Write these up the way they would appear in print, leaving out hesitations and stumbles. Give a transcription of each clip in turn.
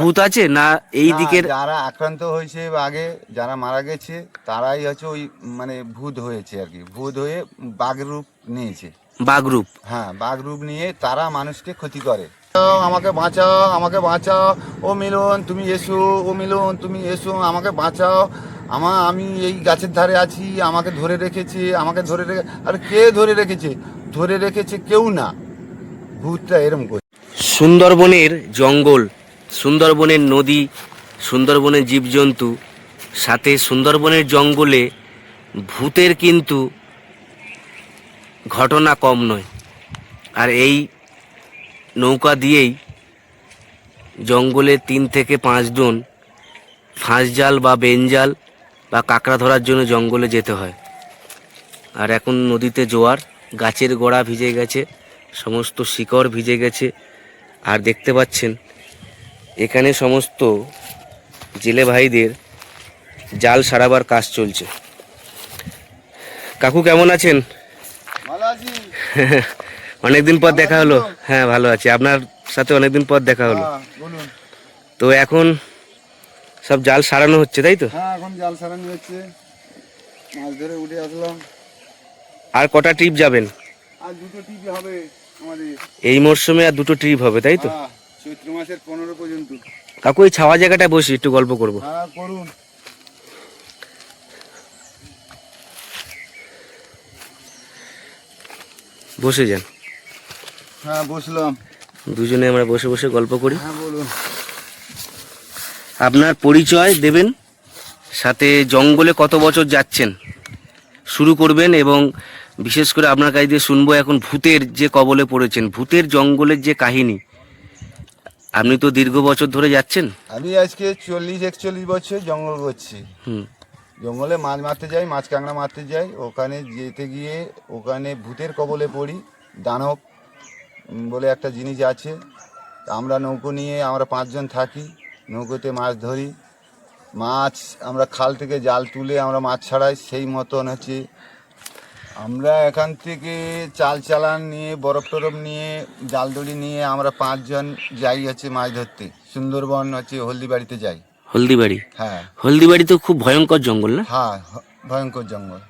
ভূত আছে না এই দিকের? যারা আক্রান্ত হয়েছে বা আগে যারা মারা গেছে তারাই হচ্ছে ওই মানে ভূত হয়েছে আর কি, ভূত হয়ে বাঘ রূপ নিয়েছে। বাঘরূপ? হ্যাঁ, বাঘ রূপ নিয়ে তারা মানুষকে ক্ষতি করে। আমাকে বাঁচাও, আমাকে বাঁচাও, ও মিলন তুমি এসো, ও মিলন তুমি এসো, আমাকে বাঁচাও, আমি এই গাছের ধারে আছি, আমাকে ধরে রেখেছে, আমাকে ধরে রেখে। আর কে ধরে রেখেছে? ধরে রেখেছে কেউ না, ভূতটা এরম করে। সুন্দরবনের জঙ্গল, সুন্দরবনের নদী, সুন্দরবনের জীবজন্তু, সাথে সুন্দরবনের জঙ্গলে ভূতের কিন্তু ঘটনা কম নয়। আর এই নৌকা দিয়েই জঙ্গলে 3 থেকে 5 জন ফাঁস জাল বা বেঞ্জাল বা কাঁকড়া ধরার জন্য জঙ্গলে যেতে হয়। আর এখন নদীতে জোয়ার, গাছের গোড়া ভিজে গেছে, সমস্ত শিকড় ভিজে গেছে। আর দেখতে পাচ্ছেন এখানে সমস্ত জেলে ভাইদের জাল সারাবার কাজ চলছে। কাকু কেমন আছেন? ভালো আছি। অনেকদিন পর দেখা হলো। হ্যাঁ ভালো আছি, আপনার সাথে অনেকদিন পর দেখা হলো। বলুন। তো এখন সব জাল সারানো হচ্ছে তাই তো? হ্যাঁ, এখন জাল সারানো হচ্ছে, মাছ ধরে উঠে আসলাম। আর কটা ট্রিপ যাবেন? আর 2টো টিপি হবে আমাদের এই মরশুমে, আর 2টো ট্রিপ হবে তাই তো? চৈত্র মাসের 15 পর্যন্ত। কাকু এই ছাওয়া জায়গাটায় বসি, একটু গল্প করব। হ্যাঁ করুন। বসে যান। হ্যাঁ বসলাম। দুজনে আমরা বসে বসে গল্প করি। হ্যাঁ বলুন। আপনার পরিচয় দেবেন, সাথে জঙ্গলে কত বছর যাচ্ছেন শুরু করবেন, এবং বিশেষ করে আপনার কাছ দিয়ে শুনবো এখন ভূতের যে কবলে পড়েছেন, ভূতের জঙ্গলের যে কাহিনী। আপনি তো দীর্ঘ বছর ধরে যাচ্ছেন। আমি আজকে 40-41 বছর জঙ্গল করছি। হুম। জঙ্গলে মাছ মারতে যাই, মাছ কাঁকড়া মারতে যাই। ওখানে যেতে গিয়ে ওখানে ভূতের কবলে পড়ি। দানব বলে একটা জিনিস আছে। আমরা নৌকো নিয়ে আমরা 5 জন থাকি, নৌকোতে মাছ ধরি। মাছ আমরা খাল থেকে জাল তুলে আমরা মাছ ছাড়াই। সেই মতন হচ্ছে আমরা এখান থেকে চাল চালান নিয়ে, বরফ টরফ নিয়ে, জাল দড়ি নিয়ে আমরা 5 জন যাই হচ্ছে মাছ ধরতে। সুন্দরবন হচ্ছে হলদিবাড়িতে যাই। হলদিবাড়ি? হ্যাঁ। হলদিবাড়ি তো খুব ভয়ঙ্কর জঙ্গল না? হ্যাঁ, ভয়ঙ্কর জঙ্গল,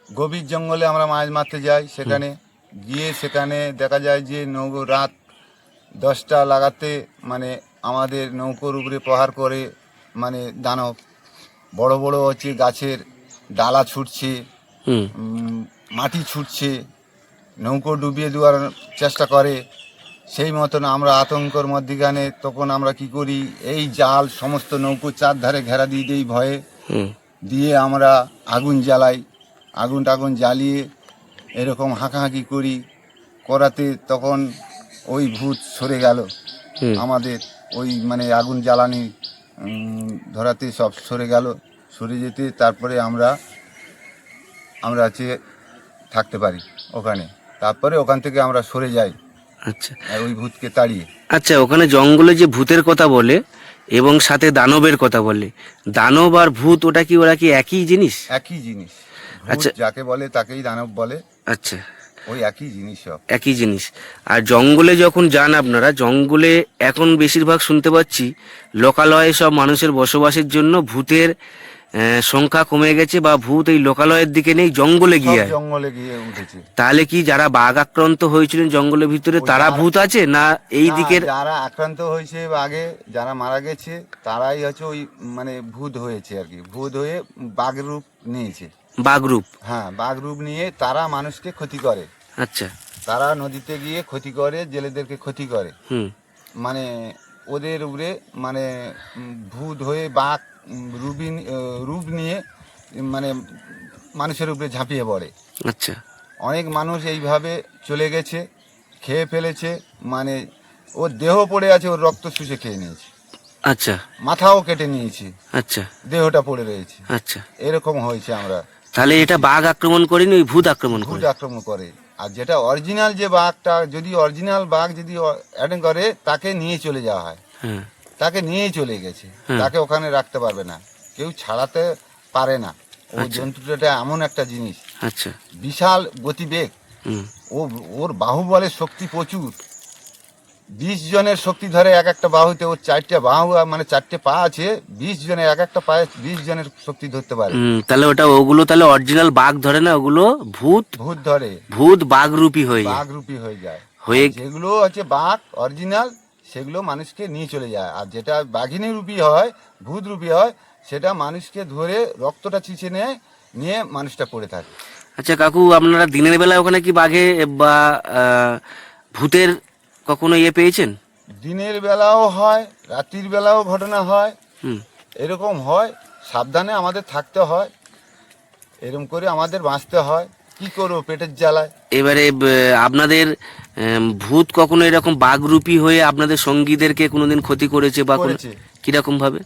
গভীর জঙ্গলে আমরা মাছ মারতে যাই। সেখানে গিয়ে সেখানে দেখা যায় যে নৌকো রাত 10টা লাগাতে মানে আমাদের নৌকোর উপরে প্রহার করে, মানে দানব বড় বড় হচ্ছে গাছের ডালা ছুটছে, হুম। মাটি ছুটছে, নৌকো ডুবিয়ে দেওয়ার চেষ্টা করে। সেই মতন আমরা আতঙ্কর মধ্যিখানে তখন আমরা কি করি, এই জাল সমস্ত নৌকো চারধারে ঘেরা দিয়ে দিই ভয়ে। হুম। দিয়ে আমরা আগুন জ্বালাই, আগুন টাগুন জ্বালিয়ে এরকম হাঁকাহাঁকি করি করাতে তখন ওই ভূত সরে গেল। হুম। আমাদের ওই মানে আগুন জ্বালানি ধরাতে সব সরে গেল। সরে যেতে তারপরে আমরা হচ্ছে থাকতে পারি ওখানে। তারপরে ওখান থেকে আমরা সরে যাই। আচ্ছা, ওই ভূতকে তাড়িয়ে। আচ্ছা, ওখানে জঙ্গলে যে ভূতের কথা বলে এবং সাথে দানবের কথা বলে, দানব আর ভূত ওরা কি একই জিনিস? একই জিনিস। আচ্ছা। যাকে বলে তাকেই দানব বলে। আচ্ছা, ওই একই জিনিস, সব একই জিনিস। আর জঙ্গলে যখন যান আপনারা, জঙ্গলে এখন বেশিরভাগ শুনতে পাচ্ছি লোকালয়ে সব মানুষের বসবাসের জন্য ভূতের সংখ্যা কমে গেছে, বা ভূত এই লোকালয়ের দিকে নেই, জঙ্গলে গিয়ে জঙ্গলে গিয়ে উঠেছে। তাহলে কি যারা বাঘ আক্রান্ত হয়েছিলেন জঙ্গলের ভিতরে তারা ভূত আছে না এই দিকের? যারা আক্রান্ত হয়েছে বা আগে যারা মারা গেছে তারাই হচ্ছে ওই মানে ভূত হয়েছে আর কি, ভূত হয়ে বাঘ রূপ নিয়েছে। বাঘরূপ? হ্যাঁ, বাঘ রূপ নিয়ে তারা মানুষকে ক্ষতি করে। আচ্ছা। তারা নদীতে গিয়ে ক্ষতি করে, জেলেদেরকে ক্ষতি করে। হুম। মানে ওদের উপরে মানে ভূত হয়ে বাঘ রূপ নিয়ে মানে মানুষের উপরে ঝাঁপিয়ে পড়ে। আচ্ছা। অনেক মানুষ এইভাবে চলে গেছে, খেয়ে ফেলেছে, মানে ওর দেহ পড়ে আছে, ওর রক্ত শুষে খেয়ে নিয়েছে। আচ্ছা। মাথাও কেটে নিয়েছে। আচ্ছা। দেহটা পড়ে রয়েছে। আচ্ছা, এরকম হয়েছে। আমরা তাহলে এটা বাঘ আক্রমণ করেনি, ওই ভূত আক্রমণ করে? ভূত আক্রমণ করে। আর যেটা অরিজিনাল যে বাঘটা, যদি অরিজিনাল বাঘ যদি অ্যাটেন্ড করে তাকে নিয়ে চলে যাওয়া হয়। হ্যাঁ। তাকে নিয়েই চলে গেছে। হ্যাঁ। তাকে ওখানে রাখতে পারবে না, কেউ ছাড়াতে পারে না। ও আচ্ছা। জন্তুটা এমন একটা জিনিস, আচ্ছা। বিশাল গতিবেগ। হুম। ওর বাহুবলের শক্তি প্রচুর। 20 জনের শক্তি ধরে এক একটা বাহুতে, ওর 4টে বাহু মানে 4টে পা আছে, 20 জনের এক একটা পায়ে 20 জনের শক্তি ধরতে পারে। তাহলে ওগুলো তাহলে অরিজিনাল বাঘ ধরে না, ওগুলো ভূত ভূত ধরে, ভূত বাঘ রূপী হয়ে যায়। বাঘ রূপী হয়ে যায়। হয়ে আর যেগুলো হচ্ছে বাঘ অরিজিনাল, সেগুলো মানুষকে নিয়ে চলে যায়। আর যেটা বাঘিনী রূপী হয়, ভূত রূপী হয়, সেটা মানুষকে ধরে রক্তটা চিচে নিয়ে মানুষটা পড়ে থাকে। আচ্ছা কাকু, আপনারা দিনের বেলায় ওখানে কি বাঘে বা ভূতের কখনো পেয়েছেন? দিনের বেলাও হয়, রাত্রির বেলাও ঘটনা হয়, হুম। এরকম হয়। সাবধানে আমাদের থাকতে হয়, এরকম করে আমাদের বাঁচতে হয়। কি করবো, পেটের জ্বালায়। এবারে আপনাদের ভূত কখনো এরকম বাঘরূপী হয়ে আপনাদের সঙ্গীদেরকে কোনোদিন ক্ষতি করেছে বা করেছে। কিরকম ভাবে?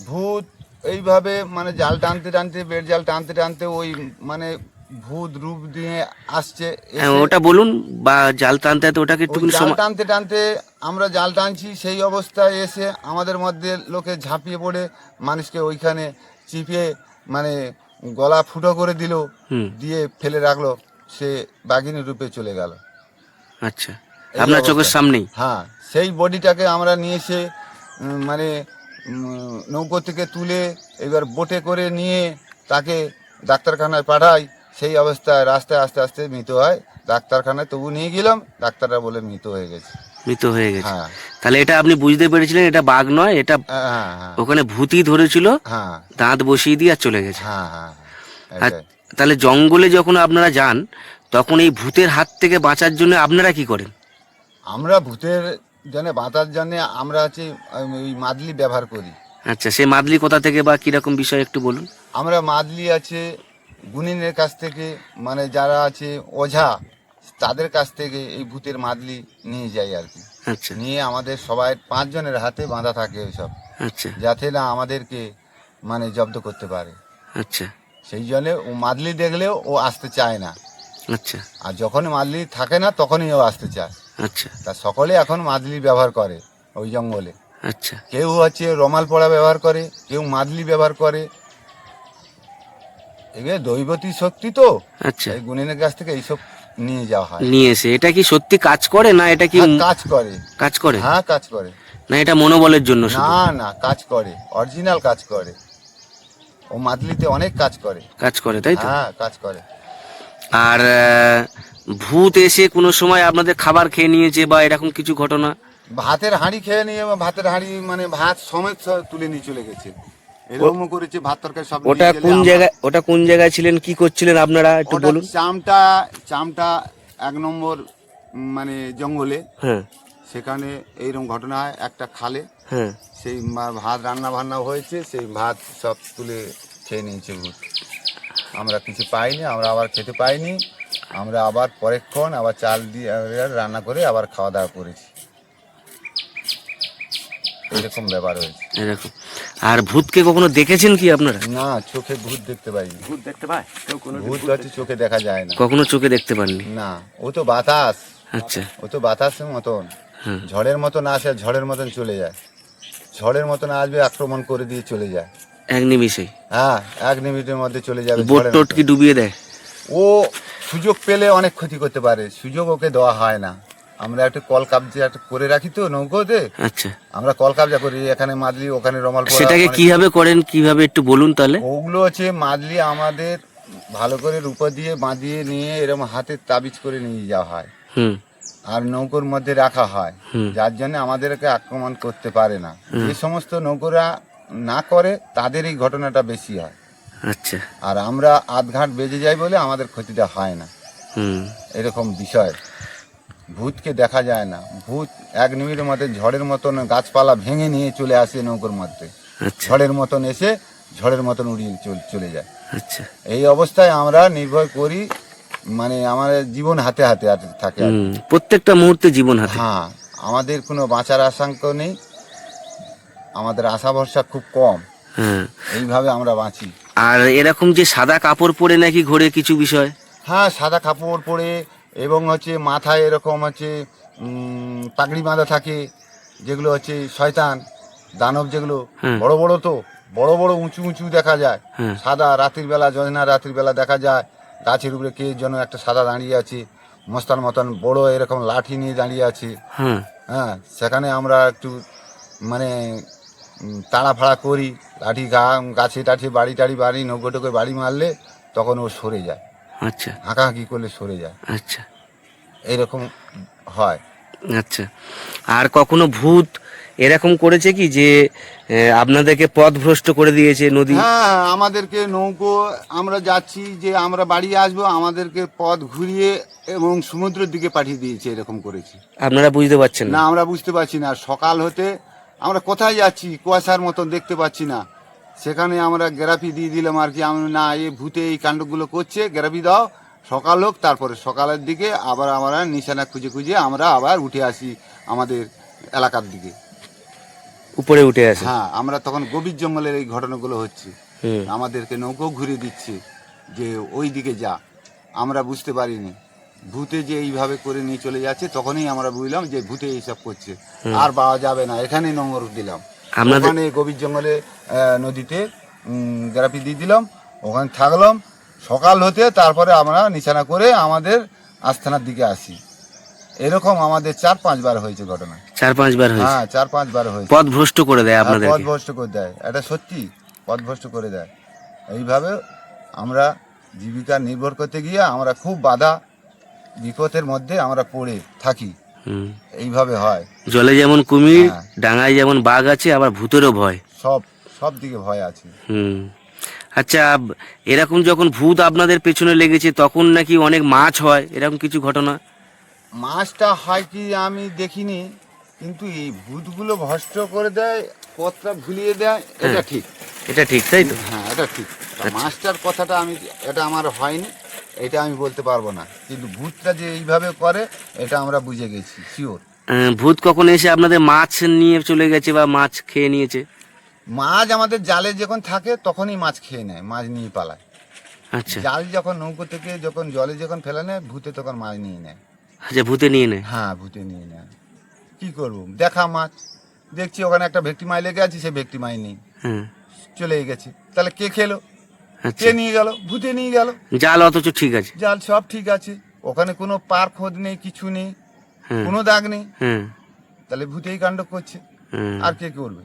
ভূত এইভাবে মানে জাল টানতে টানতে, বেড় জাল টানতে টানতে ওই মানে ভূত রূপ দিয়ে আসছে। ওটা বলুন, বা জাল টানতে তো ওটাকে একটু জাল টানতে টানতে আমরা জাল টানছি, সেই অবস্থায় এসে আমাদের মধ্যে লোকে ঝাঁপিয়ে পড়ে মানুষকে ওইখানে চিপে মানে গলা ফুটো করে দিল, দিয়ে ফেলে রাখলো, সে বাঘিনী রূপে চলে গেল। আচ্ছা, আপনার চোখের সামনেই? হ্যাঁ, সেই বডিটাকে আমরা নিয়ে এসে মানে নৌকো থেকে তুলে এবার বোটে করে নিয়ে তাকে ডাক্তারখানায় পাঠাই। সেই অবস্থায় রাস্তায় আস্তে আস্তে মৃত হয়। ডাক্তারখানায় তবু নিয়ে গেলাম, ডাক্তাররা বলে মৃত হয়ে গেছে। মৃত হয়ে গেছে। হ্যাঁ। তাহলে এটা আপনি বুঝতে পেরেছিলেন এটা বাঘ নয়, এটা হ্যাঁ, ওখানে ভূতই ধরেছিল, হ্যাঁ, দাঁত বসিয়ে দিয়ে আর চলে গেছে। হ্যাঁ, হ্যাঁ, আর তাহলে জঙ্গলে যখন আপনারা যান, তখন এই ভূতের হাত থেকে বাঁচার জন্য আপনারা কি করেন? আমরা ভূতের জন্য বাঁচার জন্য আমরা হচ্ছে ওই মাদলি ব্যবহার করি। আচ্ছা, সে মাদলি কোথা থেকে বা কিরকম বিষয় একটু বলুন। আমরা মাদলি আছে গুণিনের কাছ থেকে, মানে যারা আছে ওঝা, তাদের কাছ থেকে এই ভূতের মাদলি নিয়ে যাই আর কি। আচ্ছা। নিয়ে আমাদের সবাই 5 জনের হাতে বাঁধা থাকে ওইসব, আচ্ছা। যাতে না আমাদেরকে মানে জব্দ করতে পারে। আচ্ছা। সেই জন্য ও মাদলি দেখলেও ও আসতে চায় না। আচ্ছা। আর যখন মাদলি থাকে না তখনই ও আসতে চায়। আচ্ছা। তা সকলে এখন মাদলি ব্যবহার করে ওই জঙ্গলে। আচ্ছা। কেউ হচ্ছে রমাল পড়া ব্যবহার করে, কেউ মাদলি ব্যবহার করে। এগুলো দৈবতী শক্তি তো। আচ্ছা। এই গুণিনের কাছ থেকে এইসব নিয়ে যাওয়া হয়। নিয়ে এসে এটা কি সত্যি কাজ করে না এটা কি কাজ করে? কাজ করে? হ্যাঁ, কাজ করে। না এটা মনোবলের জন্য শুধু? না না, কাজ করে, অরিজিনাল কাজ করে। ও মাদলিতে অনেক কাজ করে। কাজ করে, তাই তো? হ্যাঁ, কাজ করে। আর ভূত এসে কোনো সময় আপনাদের খাবার খেয়ে নিয়েছে বা এরকম কিছু ঘটনা? ভাতের হাঁড়ি খেয়ে নিয়ে, ভাতের হাঁড়ি মানে ভাত সমেত তুলে নিয়ে চলে গেছে। এরকমও করেছে, ভাত তরকারি সব। ওটা কোন জায়গায় ছিলেন, কি করছিলেন আপনারা একটু বলুন। চামটা 1 নম্বর মানে জঙ্গলে। হ্যাঁ। সেখানে এইরকম ঘটনা হয় একটা খালে। হ্যাঁ। সেই ভাত রান্না হয়েছে, সেই ভাত সব তুলে খেয়ে নিয়েছে ভূত। আমরা কিছু পাইনি, আমরা আবার খেতে পাইনি। আমরা আবার পরেক্ষণ আবার চাল দিয়ে রান্না করে আবার খাওয়া দাওয়া করেছি। এরকম ব্যাপার হয়েছে। এরকম। আর ভূতকে কখনো দেখেছেন কি আপনারা? না, চোখে ভূত দেখতে পাইনি। ভূত দেখতে পায় কেউ? ভূত হচ্ছে চোখে দেখা যায় না। কখনো চোখে দেখতে পাননি? না, ও তো বাতাস। আচ্ছা। ও তো বাতাসের মতন, হ্যাঁ। ঝড়ের মতন আসে, ঝড়ের মতন চলে যায়। ঝড়ের মতন আসবে, আক্রমণ করে দিয়ে চলে যায় এক নিমিষে? হ্যাঁ, 1 মিনিটের মধ্যে চলে যাবে। বোট টোট কি ডুবিয়ে দেয়? ও সুযোগ পেলে অনেক ক্ষতি করতে পারে, সুযোগ ওকে দেওয়া হয় না। আমরা একটু কল কাবজা করে রাখি তো নৌকোতে। আচ্ছা। আমরা কল কাবজা করি, এখানে মাদলি, ওখানে রমাল পড়া। সেটাকে কিভাবে করেন, কিভাবে একটু বলুন তাহলে। ওগুলো হচ্ছে মাদলি আমাদের ভালো করে রূপা দিয়ে বাঁধিয়ে নিয়ে এরকম হাতে তাবিজ করে নিয়ে যাওয়া হয়। হুম। আর নৌকোর মধ্যে রাখা হয়, যার জন্য আমাদেরকে আক্রমণ করতে পারে না। যে সমস্ত নৌকোরা না করে তাদের এই ঘটনাটা বেশি হয়। আচ্ছা। আর আমরা আধঘাট বেজে যাই বলে আমাদের ক্ষতিটা হয় না। এরকম বিষয়। ভূতকে দেখা যায় না। ভূত 1 মিনিটের মধ্যে ঝড়ের মতন গাছপালা ভেঙে নিয়ে চলে আসে নৌকোর মধ্যে। ঝড়ের মতন এসে ঝড়ের মতন উড়িয়ে চলে যায়। আচ্ছা। এই অবস্থায় আমরা নির্ভর করি, মানে আমাদের জীবন হাতে হাতে থাকে। প্রত্যেকটা মুহূর্তে জীবন হাতে। হ্যাঁ, আমাদের কোনো বাঁচার আশঙ্কা নেই, আমাদের আশা ভরসা খুব কম। হ্যাঁ। এইভাবে আমরা বাঁচি। আর এরকম যে সাদা কাপড় পরে নাকি ঘোরে কিছু বিষয়? হ্যাঁ, সাদা কাপড় পরে এবং হচ্ছে মাথায় এরকম হচ্ছে পাগড়ি বাঁধা থাকে, যেগুলো হচ্ছে শয়তান দানব, যেগুলো বড় বড়, তো বড় বড় উঁচু উঁচু দেখা যায়। সাদা, রাত্রির বেলা, যোজনা রাত্রির বেলা দেখা যায় গাছের উপরে কে যেন একটা সাদা দাঁড়িয়ে আছে। মস্তান মতন বড় এরকম লাঠি নিয়ে দাঁড়িয়ে আছে। হ্যাঁ। হ্যাঁ, সেখানে আমরা একটু মানে তাড়া ফাড়া করি, লাঠি গাছে টাছে বাড়ি টাড়ি বাড়ি নৌকো টোকে বাড়ি মারলে তখন ও সরে যায়, আচ্ছা হাঁকাহাঁকি করলে সরে যায়, আচ্ছা এইরকম হয়। আচ্ছা। আর কখনো ভূত এরকম করেছে কি যে আপনাদেরকে পথভ্রষ্ট করে দিয়েছে নদী? হ্যাঁ, আমাদেরকে নৌকো আমরা যাচ্ছি যে আমরা বাড়ি আসবো, আমাদেরকে পথ ঘুরিয়ে এবং সমুদ্রের দিকে পাঠিয়ে দিয়েছে, এরকম করেছে। আপনারা বুঝতে পারছেন না, না? আমরা বুঝতে পারছি না। সকাল হতে আমরা কোথায় যাচ্ছি কুয়াশার মতন দেখতে পাচ্ছি না, সেখানে আমরা গ্যারাপি দিয়ে দিলাম আর কি। আমি না, এই ভূতে এই কাণ্ডগুলো করছে, গ্যারাপি দাও। সকাল হোক, তারপরে সকালের দিকে আবার আমরা নিশানা খুঁজে খুঁজে আমরা আবার উঠে আসি আমাদের এলাকার দিকে। উপরে উঠে আসে? হ্যাঁ, আমরা তখন গভীর জঙ্গলের এই ঘটনাগুলো হচ্ছে, হুম। আমাদেরকে নৌকো ঘুরে দিচ্ছে যে ওই দিকে যা। আমরা বুঝতে পারিনি ভূতে যে এইভাবে করে নিয়ে চলে যাচ্ছে, তখনই আমরা বুঝলাম যে ভূতে এইসব করছে, আর পাওয়া যাবে না। এখানে নম্বর দিলাম, আপনাদের ওখানে গভীর জঙ্গলে নদীতে গ্যারাপি দিয়ে দিলাম, ওখানে থাকলাম। সকাল হতে তারপরে আমরা নিশানা করে আমাদের আস্থানার দিকে আসি। এরকম আমাদের 4-5 বার হয়েছে ঘটনা। 4-5 বার হয়েছে? হ্যাঁ, 4-5 বার হয়েছে। পথভ্রষ্ট করে দেয় পথ আপনাদেরকে? ভ্রষ্ট করে দেয়, এটা সত্যি, পথ ভ্রষ্ট করে দেয়। এইভাবে আমরা জীবিকা নির্ভর করতে গিয়ে আমরা খুব বাধা বিপদের মধ্যে আমরা পড়ে থাকি। হুম। এইভাবে হয়। জলে যেমন কুমির, হ্যাঁ। ডাঙায় যেমন বাঘ আছে, আবার ভূতেরও ভয়। সব দিকে ভয় আছে। হুম। আচ্ছা, এরকম যখন ভূত আপনাদের পেছনে লেগেছে তখন নাকি অনেক মাছ হয়, এরকম কিছু ঘটনা? মাছটা হয় কি আমি দেখিনি, কিন্তু এই ভূতগুলো ভ্রষ্ট করে দেয়, পথটা ভুলিয়ে দেয়, এটা ঠিক। এটা ঠিক, তাই তো? হ্যাঁ, এটা ঠিক। মাছটার কথাটা আমি, এটা আমার হয়নি, এটা আমি বলতে পারবো না, কিন্তু ভূতটা যে এইভাবে করে এটা আমরা বুঝে গেছি, শিওর। ভূত কখন এসে আপনাদের মাছ নিয়ে চলে গেছে বা মাছ খেয়ে নিয়েছে? মাছ আমাদের জালে যখন থাকে তখনই মাছ খেয়ে নেয়, মাছ নিয়ে পালায়। আচ্ছা জাল যখন নৌকো থেকে যখন জলে যখন ফেলে নেয়, ভূতে তখন মাছ নিয়ে নেয়। আচ্ছা, ভূতে নিয়ে নেয়? হ্যাঁ, ভূতে নিয়ে নেয়। কি করব, দেখা মাছ দেখছি ওখানে একটা ভেটকি মাছ লেগে আছে, সে ভেটকি মাছ নেই, হ্যাঁ। চলে গেছে। তাহলে কে খেলো, আচ্ছা। কে নিয়ে গেল? ভূতে নিয়ে গেল। জাল অথচ ঠিক আছে? জাল সব ঠিক আছে, ওখানে কোনো পার খোঁজ নেই, কিছু নেই, হ্যাঁ। কোনো দাগ নেই, হ্যাঁ। তাহলে ভূতেই কাণ্ড করছে। হ্যাঁ। আর কে করবে?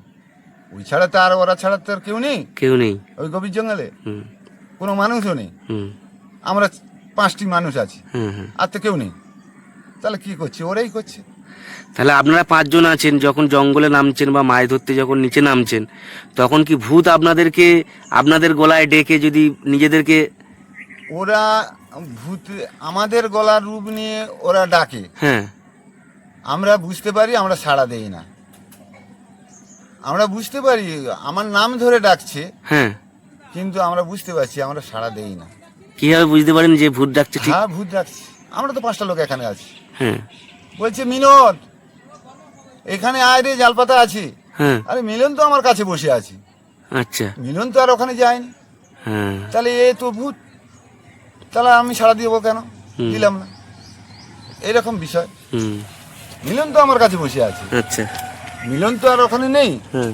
ওই ছাড়া তো আর ওরা ছাড়া তো আর কেউ নেই কেউ নেই? ওই গভীর জঙ্গলে, হুম। কোনো মানুষও নেই। হুম। আমরা 5টি মানুষ আছি, হ্যাঁ হ্যাঁ। আর তো কেউ নেই, তাহলে কি করছে? ওরাই করছে। তাহলে আপনারা 5 জন আছেন, যখন জঙ্গলে নামছেন বা মাছ ধরতে যখন নিচে নামছেন, তখন কি ভূত আপনাদেরকে আপনাদের গলায় ডেকে যদি নিজেদেরকে? ওরা ভূত আমাদের গলার রূপ নিয়ে ওরা ডাকে, হ্যাঁ। আমরা বুঝতে পারি, আমরা সাড়া দেই না। আমরা বুঝতে পারি আমার নাম ধরে ডাকছে, হ্যাঁ। কিন্তু আমরা বুঝতে পারছি, আমরা সাড়া দেই না। কিভাবে বুঝতে পারেন যে ভূত ডাকছে? ঠিক। হ্যাঁ, ভূত ডাকছে। আমরা তো 5টা লোক এখানে আছি, হ্যাঁ। বলছে মিলন এখানে আয় রে, জালপাতা আছে। হ্যাঁ। আরে মিলন তো আমার কাছে বসে আছে, আচ্ছা। মিলন তো আর ওখানে যায়নি, হ্যাঁ। তাহলে এ তো ভূত, তাহলে আমি সাড়া দিব কেন? হুম। দিলাম না, এরকম বিষয়। হুম। মিলন তো আমার কাছে বসে আছে, আচ্ছা। মিলন তো আর ওখানে নেই, হ্যাঁ।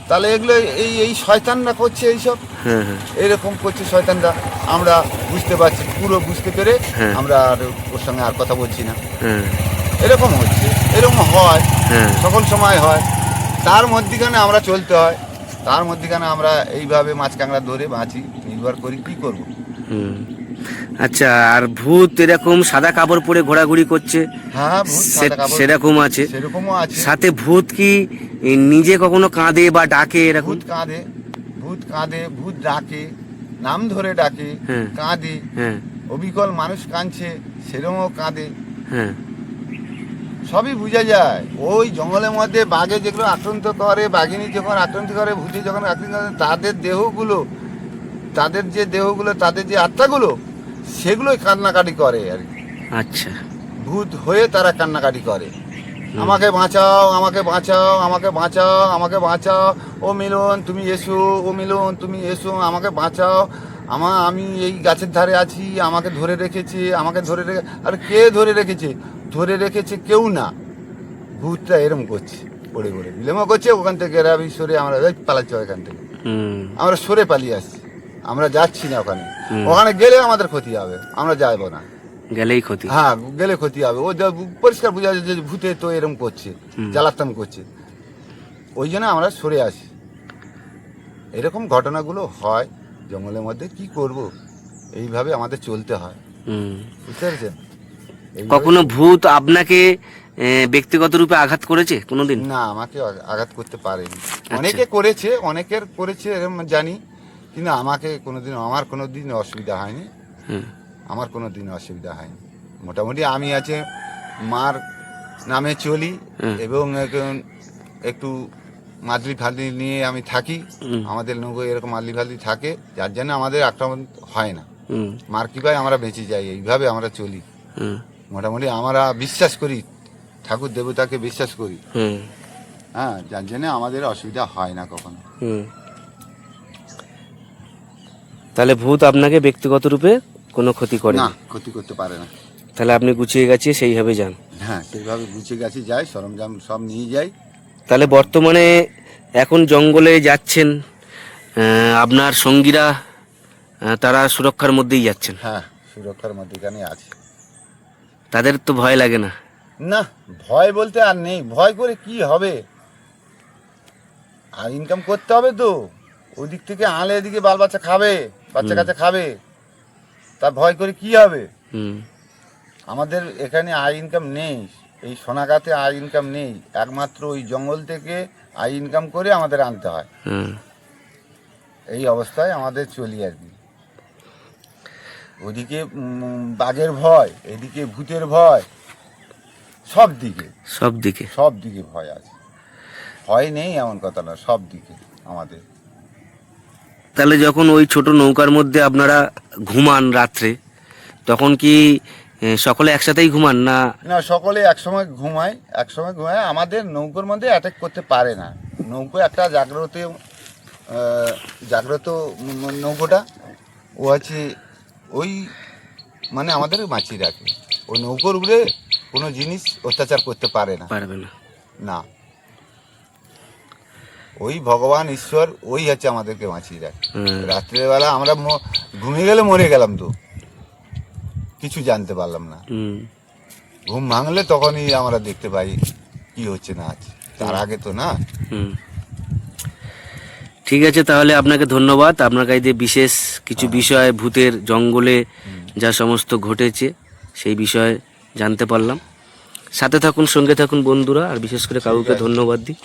তাহলে এগুলো এই এই শয়তানরা করছে এইসব, হ্যাঁ হ্যাঁ। এইরকম করছে শয়তানরা। আমরা বুঝতে পারছি, পুরো বুঝতে পেরে হ্যাঁ। আমরা আর ওর সঙ্গে আর কথা বলছি না। হ্যাঁ। এরকম হচ্ছে, এরকম হয়, হ্যাঁ। সকল সময় হয়। তার মধ্যিখানে আমরা চলতে হয়, তার মধ্যিখানে আমরা এইভাবে মাছ কাঁকড়া ধরে বাঁচি, নির্ভর করি, কি করব। হুম। আচ্ছা, আর ভূত এরকম সাদা কাপড় পরে ঘোরাঘুরি করছে, হ্যাঁ, ভূত সাদা কাপড়, সেরকম আছে? সেরকমও আছে। সাথে ভূত কি নিজে কখনো কাঁদে বা ডাকে এরকম? ভূত কাঁদে, ভূত কাঁদে, ভূত ডাকে, নাম ধরে ডাকে, হ্যাঁ। কাঁদে। হ্যাঁ। অবিকল মানুষ কাঁদছে, সেরকমও কাঁদে, হ্যাঁ। সবই বোঝা যায়। ওই জঙ্গলের মধ্যে বাঘে যেগুলো আক্রান্ত করে, বাঘিনী যখন আক্রান্ত করে, ভূতে যখন আক্রান্ত করে, তাদের দেহগুলো, তাদের যে দেহগুলো, তাদের যে আত্মাগুলো, সেগুলোই কান্নাকাটি করে আর কি। আচ্ছা। ভূত হয়ে তারা কান্নাকাটি করে, আমাকে বাঁচাও, আমাকে বাঁচাও, আমাকে বাঁচাও, আমাকে বাঁচাও, ও মিলন তুমি এসো, ও মিলন তুমি এসো, আমাকে বাঁচাও, আমি এই গাছের ধারে আছি, আমাকে ধরে রেখেছে, আমাকে ধরে রেখে। আর কে ধরে রেখেছে? ধরে রেখেছে কেউ না, ভূতটা এরম করছে, পড়ে পড়ে বিলম্ব করছে। ওখান থেকে রাবি সরে আমরা পালাচ্ছি, এখান থেকে হুম। আমরা সরে পালিয়ে আসছি, আমরা যাচ্ছি না ওখানে। হুম। ওখানে গেলে আমাদের ক্ষতি হবে, আমরা যাইবো না। গেলেই ক্ষতি। হ্যাঁ, গেলে ক্ষতি হবে। ও পরিষ্কার বোঝা যাচ্ছে যে ভূতে তো এরকম করছে, জ্বালাতন করছে, ওই জন্য আমরা সরে আসি। এরকম ঘটনাগুলো হয় জঙ্গলের মধ্যে, কি করব, এইভাবে আমাদের চলতে হয়, হুম। বুঝতে পেরেছেন? এইভাবে কখনো ভূত আপনাকে ব্যক্তিগত রূপে আঘাত করেছে কোনোদিন? না, আমাকে আঘাত করতে পারেনি। অনেকে করেছে, অনেকের করেছে এরকম জানি, কিন্তু আমাকে কোনোদিন, আমার কোনোদিন অসুবিধা হয়নি। হুম। আমার কোনোদিন অসুবিধা হয়নি। মোটামুটি আমি আছে মার নামে চলি, এবং একটু মাদলি ফাদলি নিয়ে আমি থাকি। আমাদের নৌকো এরকম মাদলি ফাদলি থাকে, যার জন্য আমাদের আক্রমণ হয় না। হুম। মার কৃপায় আমরা বেঁচে যাই, এইভাবে আমরা চলি। হুম। মোটামুটি আমরা বিশ্বাস করি, ঠাকুর দেবতাকে বিশ্বাস করি। হুম। হ্যাঁ, যার জন্য আমাদের অসুবিধা হয় না কখনো। হুম। তাহলে ভূত আপনাকে ব্যক্তিগত রূপে কোনো ক্ষতি করে না, না? ক্ষতি করতে পারে না। তাহলে আপনি গুছিয়ে গাছিয়ে সেইভাবে যান। হ্যাঁ, সেইভাবে গুছিয়ে গাছি যাই, সরঞ্জাম সব নিয়ে যাই। তাহলে বর্তমানে এখন জঙ্গলে যাচ্ছেন, আপনার সঙ্গীরা তারা সুরক্ষার মধ্যেই যাচ্ছেন, হ্যাঁ, সুরক্ষার মধ্যখানে আছে। তাদের তো ভয় লাগে না? না, ভয় বলতে আর নেই। ভয় করে কি হবে, আর ইনকাম করতে হবে তো। ওই দিক থেকে আলে এদিকে বাল বাচ্চা খাবে, বাচ্চা কাচ্চা খাবে, তা ভয় করে কি হবে? হুম। আমাদের এখানে আয় ইনকাম নেই, এই সোনাগাতে আয় ইনকাম নেই। একমাত্র ওই জঙ্গল থেকে আয় ইনকাম করে আমাদের আনতে হয়। হুম। এই অবস্থায় আমাদের চলি আর কি। ওদিকে বাঘের ভয়, এদিকে ভূতের ভয়, সব দিকে সব দিকে। সব দিকে ভয় আছে। ভয় নেই এমন কথা না, সব দিকে আমাদের। তাহলে যখন ওই ছোট নৌকার মধ্যে আপনারা ঘুমান রাত্রে, তখন কি সকলে একসাথেই ঘুমান না? না, সকলে একসময় ঘুমায়, একসময় ঘুমায়। আমাদের নৌকোর মধ্যে অ্যাটাক করতে পারে না। নৌকো একটা জাগ্রত নৌকোটা, ও আছে ওই, মানে আমাদের বাঁচিয়ে রাখে। ওই নৌকোর উপরে কোনো জিনিস অত্যাচার করতে পারে না। পারবে না। না, ওই ভগবান ঈশ্বর ওই আছে আমাদেরকে বাঁচিয়ে রাখে। রাত্রেবেলা আমরা ঘুমিয়ে গেলে মরে গেলাম, তো কিছু জানতে পারলাম না। হুম। ঘুম ভাঙলে তখনই আমরা দেখতে পাই কি হচ্ছে না আছে, তার আগে তো না। হুম। ঠিক আছে, তাহলে আপনাকে ধন্যবাদ। আপনার কাছে দিয়ে বিশেষ কিছু বিষয় ভূতের জঙ্গলে যা সমস্ত ঘটেছে সেই বিষয়ে জানতে পারলাম। সাথে থাকুন, সঙ্গে থাকুন বন্ধুরা, আর বিশেষ করে কাউকে আছে। ধন্যবাদ দিই।